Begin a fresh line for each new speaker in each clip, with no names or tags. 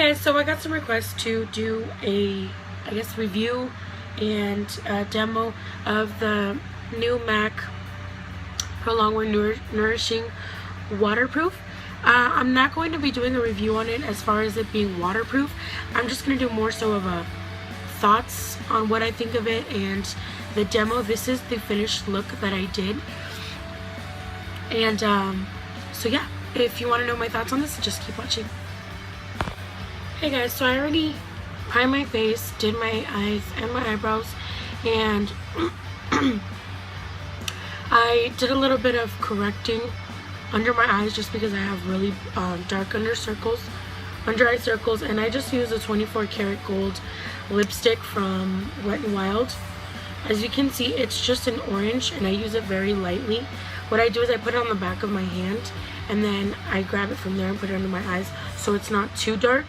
guys, so I got some requests to do a, review and demo of the new Mac Nourishing Waterproof. I'm not going to be doing a review on it as far as it being waterproof. I'm just going to do more so of a thoughts on what I think of it and the demo. This is the finished look that I did. And so yeah, if you want to know my thoughts on this, just keep watching. Hey guys, so I already primed my face, did my eyes and my eyebrows, and I did a little bit of correcting under my eyes just because I have really dark under eye circles, and I just used a 24 karat gold lipstick from Wet n Wild. As you can see, it's just an orange and I use it very lightly. What I do is I put it on the back of my hand and then I grab it from there and put it under my eyes so it's not too dark.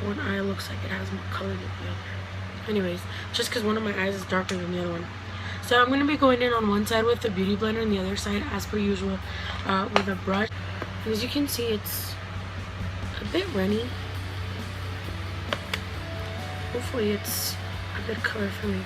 One eye looks like it has more color than the other. Anyways, just because one of my eyes is darker than the other one. So I'm going to be going in on one side with the beauty blender and the other side, as per usual, with a brush. And as you can see, it's a bit runny. Hopefully it's a good color for me.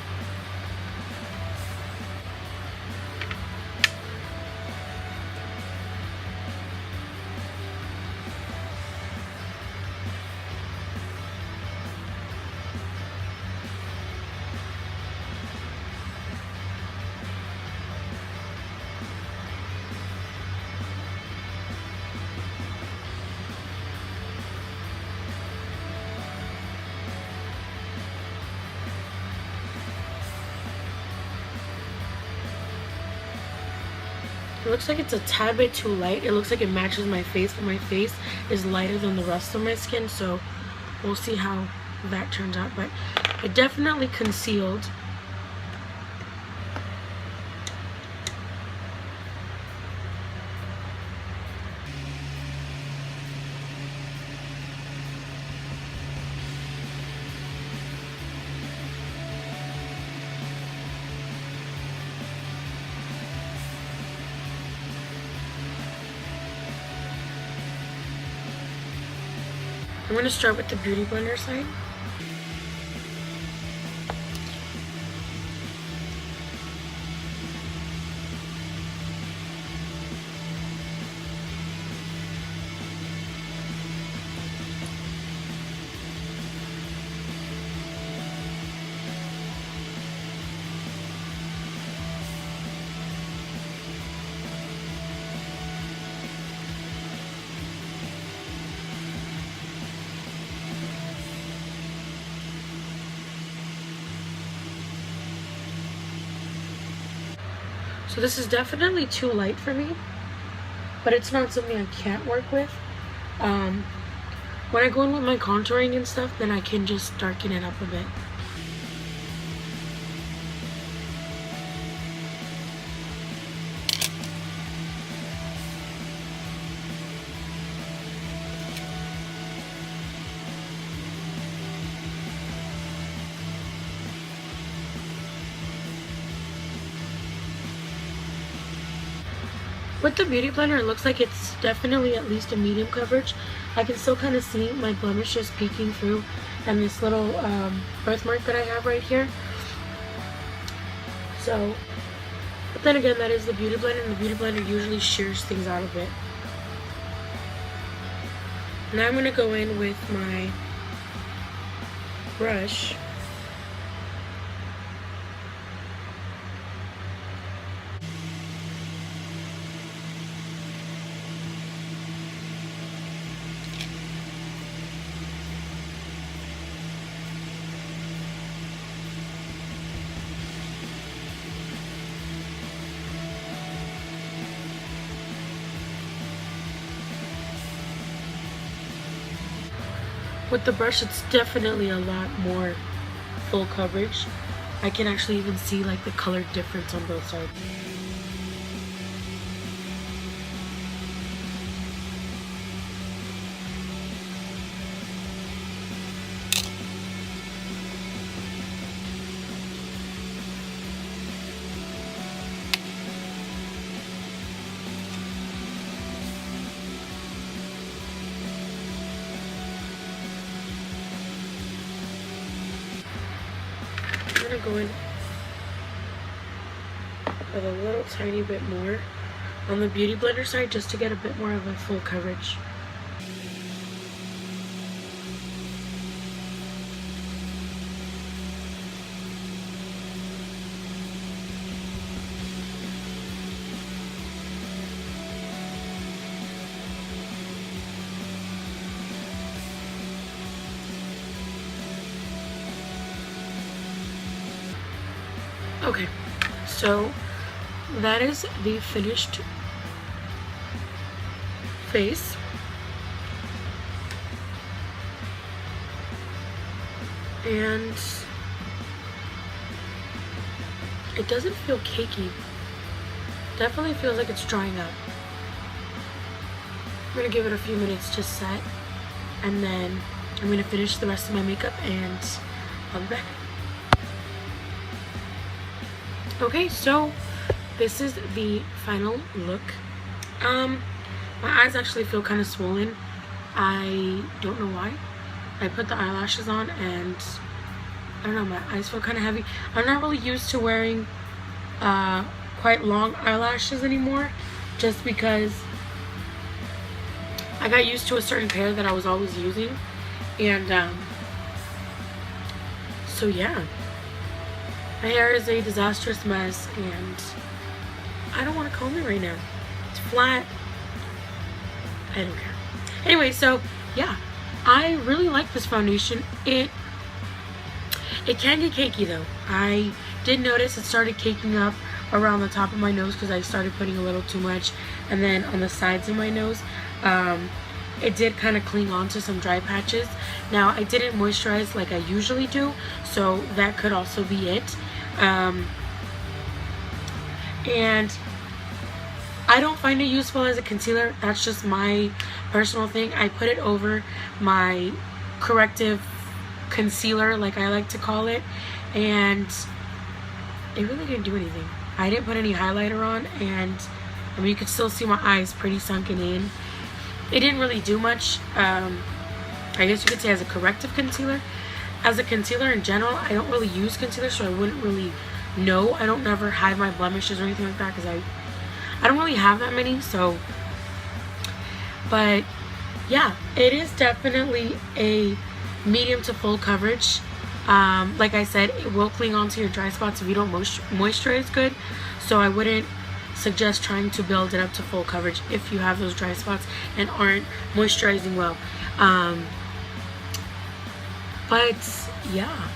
It looks like it's a tad bit too light. It looks like it matches my face, but my face is lighter than the rest of my skin, so we'll see how that turns out. But it definitely concealed. I'm going to start with the beauty blender side. So this is definitely too light for me, but it's not something I can't work with. When I go in with my contouring and stuff, then I can just darken it up a bit. With the beauty blender, it looks like it's definitely at least a medium coverage. I can still kind of see my blemishes peeking through and this little birthmark that I have right here. So, but then again, that is the beauty blender, and the beauty blender usually shears things out a bit. Now I'm going to go in with my brush. With the brush, it's definitely a lot more full coverage. I can actually even see like the color difference on both sides. to go in with a little tiny bit more on the Beauty Blender side just to get a bit more of a full coverage. Okay, so that is the finished face. And it doesn't feel cakey. Definitely feels like it's drying up. I'm gonna give it a few minutes to set, and then I'm gonna finish the rest of my makeup and I'll be back. Okay, so this is the final look. My eyes actually feel kind of swollen. I don't know why. I put the eyelashes on and I don't know, my eyes feel kind of heavy. I'm not really used to wearing quite long eyelashes anymore, just because I got used to a certain pair that I was always using. And so yeah. My hair is a disastrous mess and I don't want to comb it right now. It's flat. I don't care. Anyway, so yeah, I really like this foundation. It can get cakey though. I did notice it started caking up around the top of my nose because I started putting a little too much, and then on the sides of my nose it did kind of cling on to some dry patches. Now I didn't moisturize like I usually do, so that could also be it. And I don't find it useful as a concealer. That's just my personal thing. I put it over my corrective concealer, like I like to call it, and it really didn't do anything. I didn't put any highlighter on, and I mean, you could still see my eyes pretty sunken in. It didn't really do much. I guess you could say as a corrective concealer. As a concealer in general, I don't really use concealer, so I wouldn't really know. I don't never hide my blemishes or anything like that because I don't really have that many. So, but yeah, it is definitely a medium to full coverage. Like I said, it will cling onto your dry spots if you don't moisturize good. So I wouldn't suggest trying to build it up to full coverage if you have those dry spots and aren't moisturizing well. But yeah,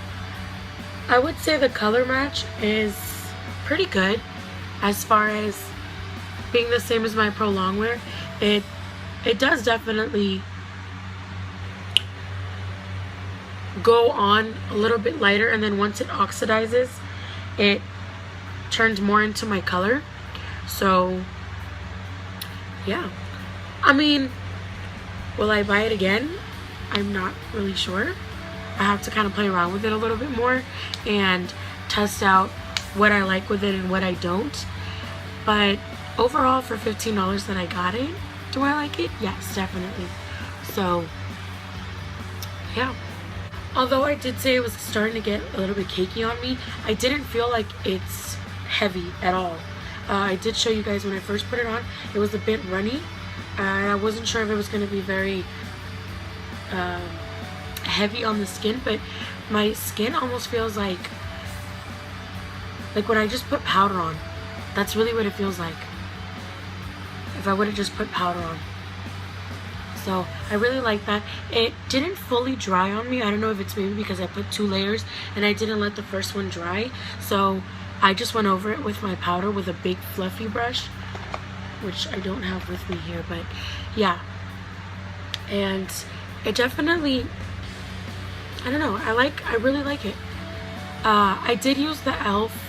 I would say the color match is pretty good as far as being the same as my Pro Longwear. It does definitely go on a little bit lighter, and then once it oxidizes, it turns more into my color. So yeah, I mean, will I buy it again? I'm not really sure. I have to kind of play around with it a little bit more and test out what I like with it and what I don't. But overall, for $15 that I got it, do I like it? Yes, definitely. So yeah, although I did say it was starting to get a little bit cakey on me, I didn't feel like it's heavy at all. I did show you guys when I first put it on, it was a bit runny, and I wasn't sure if it was going to be very heavy on the skin, but my skin almost feels like when I just put powder on. That's really what it feels like if I would have just put powder on. So I really like that. It didn't fully dry on me. I don't know if it's maybe because I put 2 layers and I didn't let the first one dry, so I just went over it with my powder with a big fluffy brush, which I don't have with me here, but yeah. And it definitely, I don't know, I really like it. I did use the e.l.f.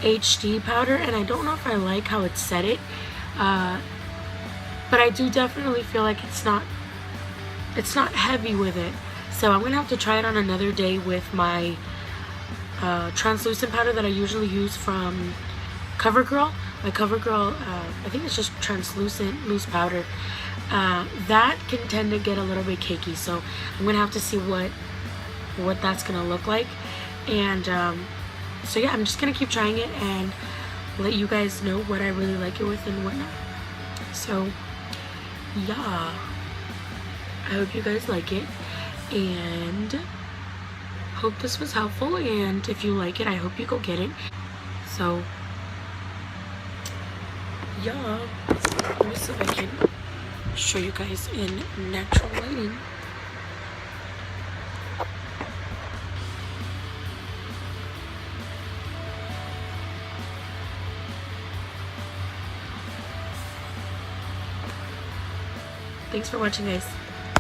HD powder, and I don't know if I like how it set it, but I do definitely feel like it's not heavy with it. So I'm gonna have to try it on another day with my translucent powder that I usually use from CoverGirl. My CoverGirl, I think it's just translucent loose powder. That can tend to get a little bit cakey, so I'm gonna have to see what that's gonna look like. And So yeah, I'm just gonna keep trying it and let you guys know what I really like it with and whatnot. So yeah, I hope you guys like it, and hope this was helpful. And if you like it, I hope you go get it. So yeah, let me see if I can show you guys in natural lighting. Thanks for watching, guys.